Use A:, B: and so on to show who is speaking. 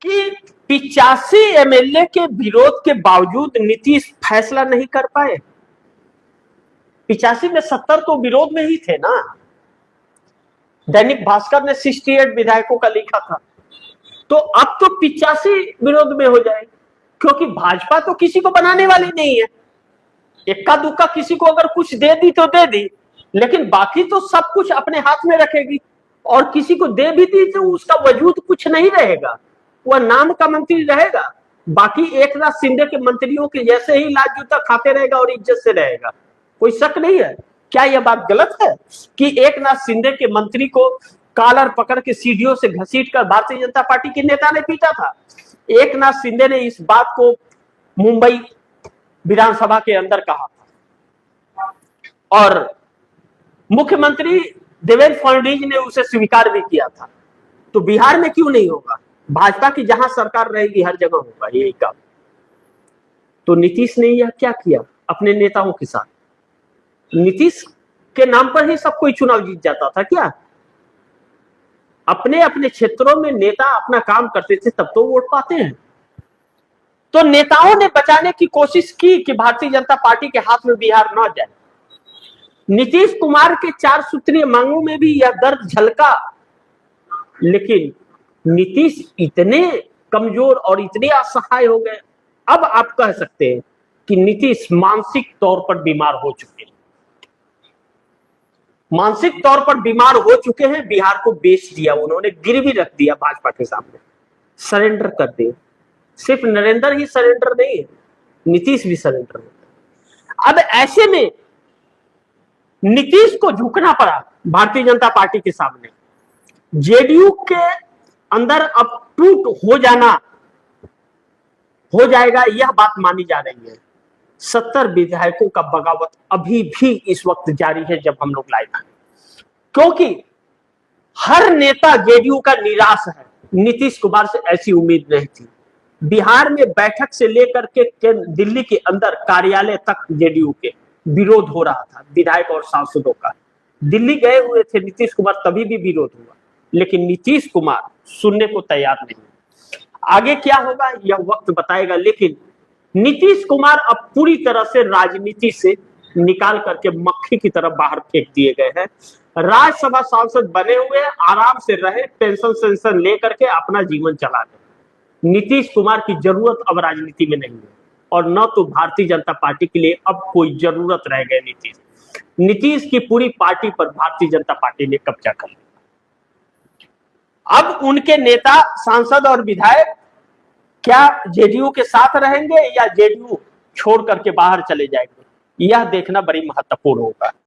A: कि 85 एमएलए के विरोध के बावजूद नीतीश फैसला नहीं कर पाए। 85 में 70 तो विरोध में ही थे ना। दैनिक भास्कर ने 68 विधायकों का लिखा था, तो अब तो 85 विरोध में हो जाए, क्योंकि भाजपा तो किसी को बनाने वाली नहीं है। इक्का दुक्का किसी को अगर कुछ दे दी तो दे दी, लेकिन बाकी तो सब कुछ अपने हाथ में रखेगी, और किसी को दे भी दी तो उसका वजूद कुछ नहीं रहेगा, वह नाम का मंत्री रहेगा। बाकी एकनाथ शिंदे के मंत्रियों के जैसे ही लाज जूता खाते रहेगा और इज्जत से रहेगा, कोई शक नहीं है। क्या यह बात गलत है कि एकनाथ शिंदे के मंत्री को कॉलर पकड़ के सीढ़ियों से घसीट कर भारतीय जनता पार्टी के नेता ने पीटा था? एकनाथ शिंदे ने इस बात को मुंबई विधानसभा के अंदर कहा था, और मुख्यमंत्री देवेंद्र फडणवीस ने उसे स्वीकार भी किया था। तो बिहार में क्यों नहीं होगा? भाजपा की जहां सरकार रहेगी हर जगह होगा यही काम। तो नीतीश ने यह क्या किया अपने नेताओं के साथ? नीतीश के नाम पर ही सब कोई चुनाव जीत जाता था क्या? अपने अपने क्षेत्रों में नेता अपना काम करते थे तब तो वोट पाते हैं। तो नेताओं ने बचाने की कोशिश की कि भारतीय जनता पार्टी के हाथ में बिहार न जाए। नीतीश कुमार के 4 सूत्रीय मांगों में भी यह दर्द झलका, लेकिन नीतीश इतने कमजोर और इतने असहाय हो गए। अब आप कह सकते हैं कि नीतीश मानसिक तौर पर बीमार हो चुके हैं, मानसिक तौर पर बीमार हो चुके हैं। बिहार को बेच दिया उन्होंने, गिरवी रख दिया भाजपा के सामने, सरेंडर कर दिया। सिर्फ नरेंद्र ही सरेंडर नहीं है, नीतीश भी सरेंडर है। अब ऐसे में नीतीश को झुकना पड़ा भारतीय जनता पार्टी के सामने। जेडीयू के अंदर अब टूट हो जाएगा, यह बात मानी जा रही है। 70 विधायकों का बगावत अभी भी इस वक्त जारी है जब हम लोग लाइव आए, क्योंकि हर नेता जेडीयू का निराश है। नीतीश कुमार से ऐसी उम्मीद नहीं थी। बिहार में बैठक से लेकर के दिल्ली के अंदर कार्यालय तक जेडीयू के विरोध हो रहा था, विधायक और सांसदों का। दिल्ली गए हुए थे नीतीश कुमार, तभी भी विरोध हुआ, लेकिन नीतीश कुमार सुनने को तैयार नहीं। आगे क्या होगा यह वक्त बताएगा, लेकिन नीतीश कुमार अब पूरी तरह से राजनीति से निकाल करके मक्खी की तरफ बाहर फेंक दिए गए हैं। राज्यसभा सांसद बने हुए हैं, आराम से रहे, पेंशन लेकर के अपना जीवन चला रहे। नीतीश कुमार की जरूरत अब राजनीति में नहीं है, और न तो भारतीय जनता पार्टी के लिए अब कोई जरूरत रह गई। नीतीश की पूरी पार्टी पर भारतीय जनता पार्टी ने कब्जा कर लिया। अब उनके नेता, सांसद और विधायक क्या जेडीयू के साथ रहेंगे या जेडीयू छोड़ करके बाहर चले जाएंगे, यह देखना बड़ी महत्वपूर्ण होगा।